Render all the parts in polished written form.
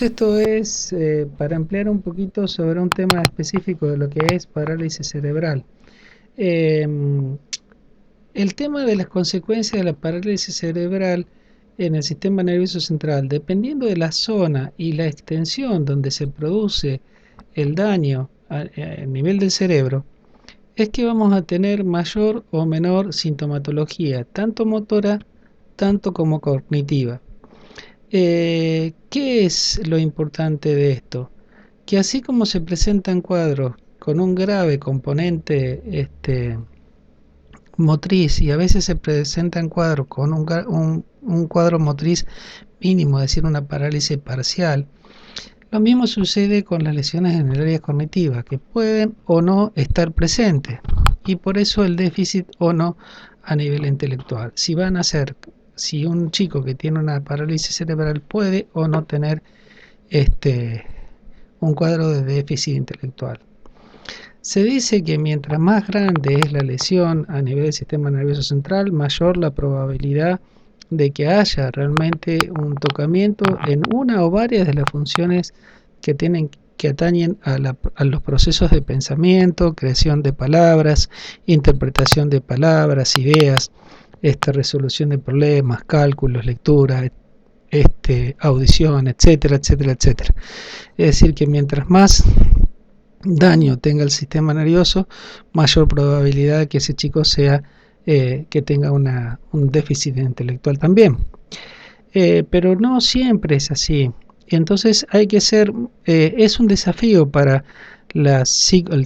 Esto es para ampliar un poquito sobre un tema específico de lo que es parálisis cerebral. Eh, el tema de las consecuencias de la parálisis cerebral en el sistema nervioso central, dependiendo de la zona y la extensión donde se produce el daño a nivel del cerebro, es que vamos a tener mayor o menor sintomatología, tanto motora, tanto como cognitiva. ¿Qué es lo importante de esto? Que así como se presentan cuadros con un grave componente motriz y a veces se presentan cuadros con un cuadro motriz mínimo, es decir, una parálisis parcial, lo mismo sucede con las lesiones en el área cognitiva, que pueden o no estar presentes, y por eso el déficit o no a nivel intelectual. Si un chico que tiene una parálisis cerebral puede o no tener este, un cuadro de déficit intelectual. Se dice que mientras más grande es la lesión a nivel del sistema nervioso central, mayor la probabilidad de que haya realmente un tocamiento en una o varias de las funciones que atañen a los procesos de pensamiento, creación de palabras, interpretación de palabras, ideas, resolución de problemas, cálculos, lectura, audición, etcétera, etcétera, etcétera. Es decir, que mientras más daño tenga el sistema nervioso, mayor probabilidad de que ese chico que tenga un déficit intelectual también. Pero no siempre es así. Entonces hay que es un desafío para el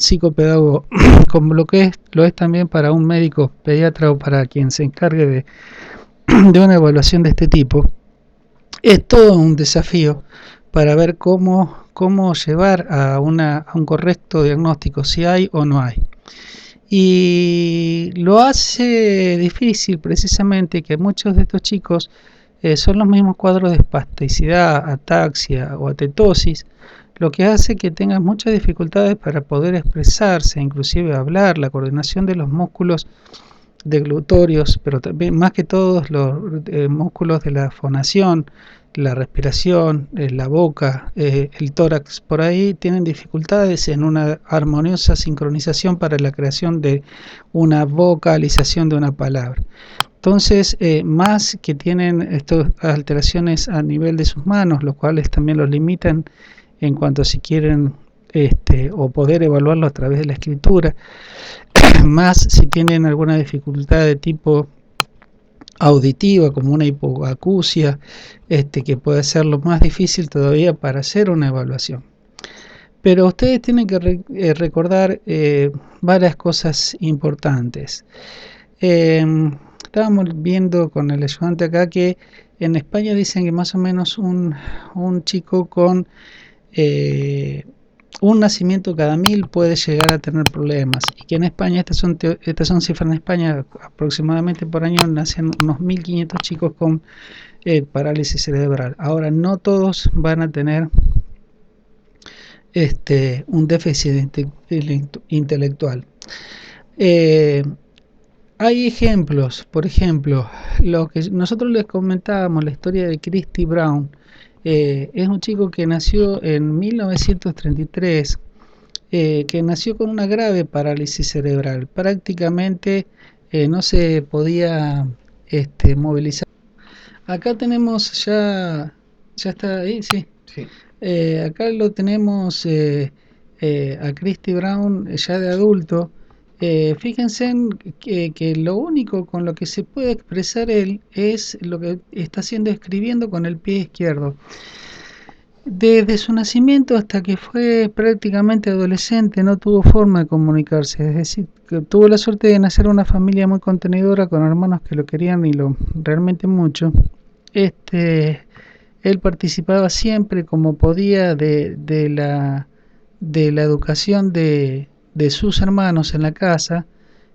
psicopedagogo, como lo es también para un médico pediatra o para quien se encargue de una evaluación de este tipo. Es todo un desafío para ver cómo llevar a un correcto diagnóstico, si hay o no hay. Y lo hace difícil precisamente que muchos de estos chicos son los mismos cuadros de espasticidad, ataxia o atetosis, lo que hace que tengan muchas dificultades para poder expresarse, inclusive hablar, la coordinación de los músculos deglutorios, pero también más que todos los músculos de la fonación, la respiración, la boca, el tórax, por ahí tienen dificultades en una armoniosa sincronización para la creación de una vocalización de una palabra. Entonces, más que tienen estas alteraciones a nivel de sus manos, los cuales también los limitan en cuanto a si quieren o poder evaluarlo a través de la escritura, más si tienen alguna dificultad de tipo auditiva, como una hipoacusia, que puede ser lo más difícil todavía para hacer una evaluación. Pero ustedes tienen que recordar varias cosas importantes. Estábamos viendo con el ayudante acá que en España dicen que más o menos un chico con un nacimiento cada 1000 puede llegar a tener problemas, y que en España, estas son cifras en España, aproximadamente por año nacen unos 1500 chicos con parálisis cerebral. Ahora, no todos van a tener un déficit intelectual. Hay ejemplos, por ejemplo, lo que nosotros les comentábamos, la historia de Christy Brown. Es un chico que nació en 1933, que nació con una grave parálisis cerebral. Prácticamente no se podía movilizar. Acá tenemos ya está ahí, sí. Sí. Acá lo tenemos a Christy Brown ya de adulto. Fíjense que lo único con lo que se puede expresar él es lo que está haciendo, escribiendo con el pie izquierdo. Desde su nacimiento hasta que fue prácticamente adolescente no tuvo forma de comunicarse, es decir, que tuvo la suerte de nacer en una familia muy contenedora con hermanos que lo querían y lo realmente mucho. Él participaba siempre como podía de la educación de sus hermanos en la casa,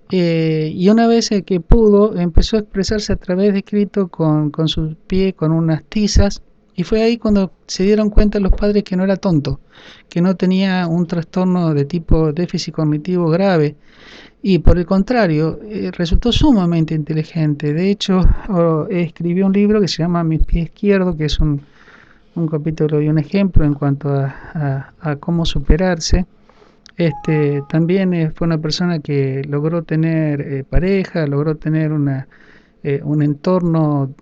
y una vez que pudo empezó a expresarse a través de escrito con su pie, con unas tizas, y fue ahí cuando se dieron cuenta los padres que no era tonto, que no tenía un trastorno de tipo déficit cognitivo grave, y por el contrario, resultó sumamente inteligente. De hecho, escribió un libro que se llama Mi pie izquierdo, que es un capítulo y un ejemplo en cuanto a cómo superarse. También fue una persona que logró tener pareja, logró tener un entorno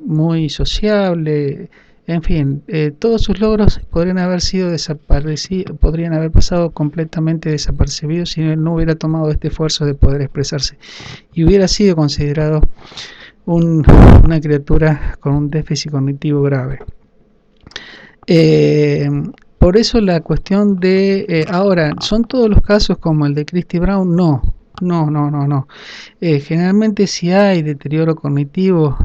muy sociable, en fin, todos sus logros podrían haber sido desaparecidos, podrían haber pasado completamente desapercibidos si él no hubiera tomado este esfuerzo de poder expresarse y hubiera sido considerado una criatura con un déficit cognitivo grave. Eh, por eso la cuestión de ahora, ¿son todos los casos como el de Christy Brown? No, no. Generalmente si hay deterioro cognitivo,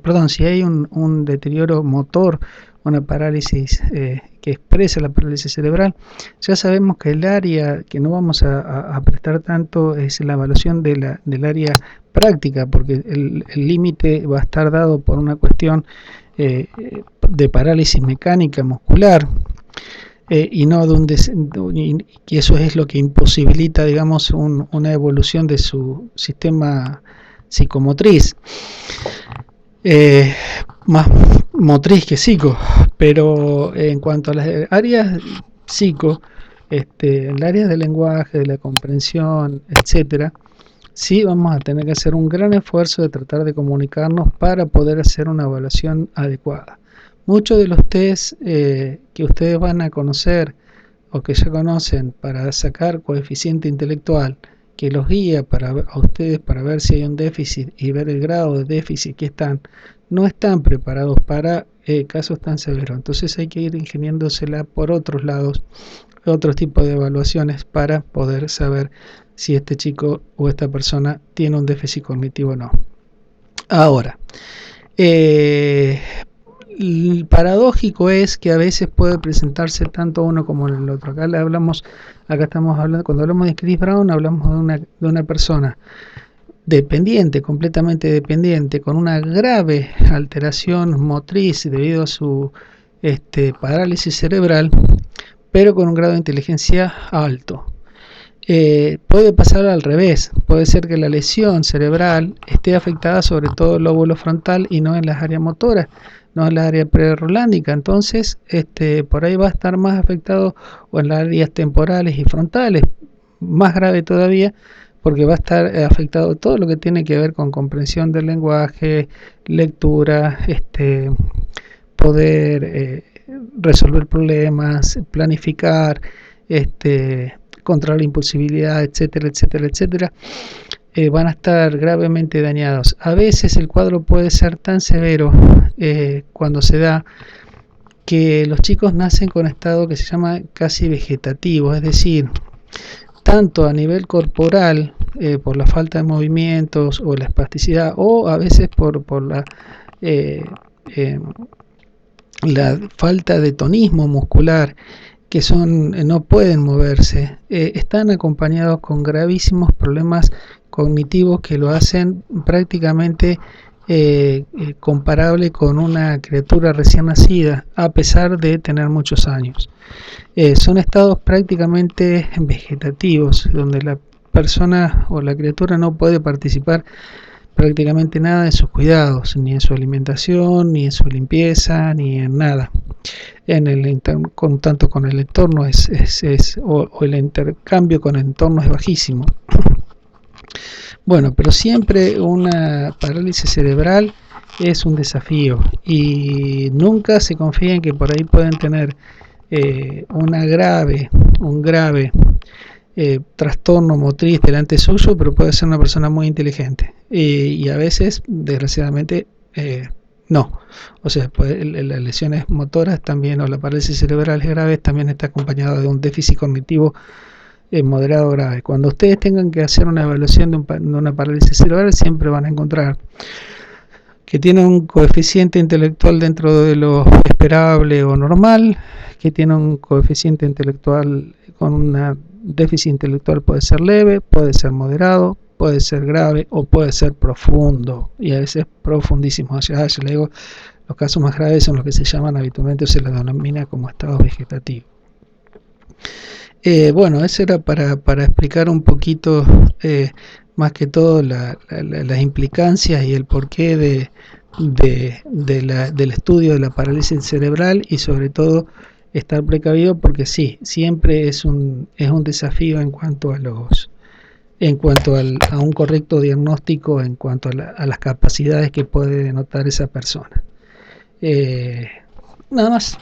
perdón, si hay un deterioro motor, una parálisis que expresa la parálisis cerebral, ya sabemos que el área que no vamos a prestar tanto es la evaluación del área práctica, porque el límite va a estar dado por una cuestión de parálisis mecánica muscular, y no y eso es lo que imposibilita, digamos, una evolución de su sistema psicomotriz, más motriz que psico, pero en cuanto a las áreas psico, el área del lenguaje, de la comprensión, etcétera, sí vamos a tener que hacer un gran esfuerzo de tratar de comunicarnos para poder hacer una evaluación adecuada. Muchos de los test que ustedes van a conocer o que ya conocen para sacar coeficiente intelectual, que los guía a ustedes para ver si hay un déficit y ver el grado de déficit que no están preparados para casos tan severos. Entonces hay que ir ingeniándosela por otros lados, otros tipos de evaluaciones para poder saber si este chico o esta persona tiene un déficit cognitivo o no. Ahora, el paradójico es que a veces puede presentarse tanto uno como el otro. Acá estamos hablando, cuando hablamos de Chris Brown, hablamos de una persona dependiente, completamente dependiente, con una grave alteración motriz debido a su parálisis cerebral, pero con un grado de inteligencia alto. Puede pasar al revés, puede ser que la lesión cerebral esté afectada sobre todo el lóbulo frontal y no en las áreas motoras, no en la área prerolándica. Entonces por ahí va a estar más afectado, o en las áreas temporales y frontales, más grave todavía, porque va a estar afectado todo lo que tiene que ver con comprensión del lenguaje, lectura, poder resolver problemas, planificar, contra la impulsividad, etcétera, etcétera, etcétera, van a estar gravemente dañados. A veces el cuadro puede ser tan severo cuando se da, que los chicos nacen con estado que se llama casi vegetativo, es decir, tanto a nivel corporal, por la falta de movimientos o la espasticidad, o a veces por la falta de tonismo muscular, que no pueden moverse, están acompañados con gravísimos problemas cognitivos que lo hacen prácticamente comparable con una criatura recién nacida, a pesar de tener muchos años. Son estados prácticamente vegetativos, donde la persona o la criatura no puede participar prácticamente nada de sus cuidados, ni en su alimentación, ni en su limpieza, ni en nada. Tanto con el entorno o el intercambio con el entorno es bajísimo. Bueno, pero siempre una parálisis cerebral es un desafío, y nunca se confía en que por ahí pueden tener un grave trastorno motriz delante suyo, pero puede ser una persona muy inteligente, y a veces, desgraciadamente, no. O sea, las lesiones motoras también, o la parálisis cerebral grave, también está acompañado de un déficit cognitivo moderado grave. Cuando ustedes tengan que hacer una evaluación de una parálisis cerebral, siempre van a encontrar que tiene un coeficiente intelectual dentro de lo esperable o normal, que tiene un coeficiente intelectual con un déficit intelectual, puede ser leve, puede ser moderado, puede ser grave o puede ser profundo, y a veces profundísimo. Yo le digo, los casos más graves son los que se llaman habitualmente, o se les denomina como estados vegetativos. Bueno, eso era para explicar un poquito, más que todo las implicancias y el porqué del estudio de la parálisis cerebral, y sobre todo estar precavido, porque sí, siempre es un desafío en cuanto a un correcto diagnóstico, en cuanto a las capacidades que puede denotar esa persona. Nada más.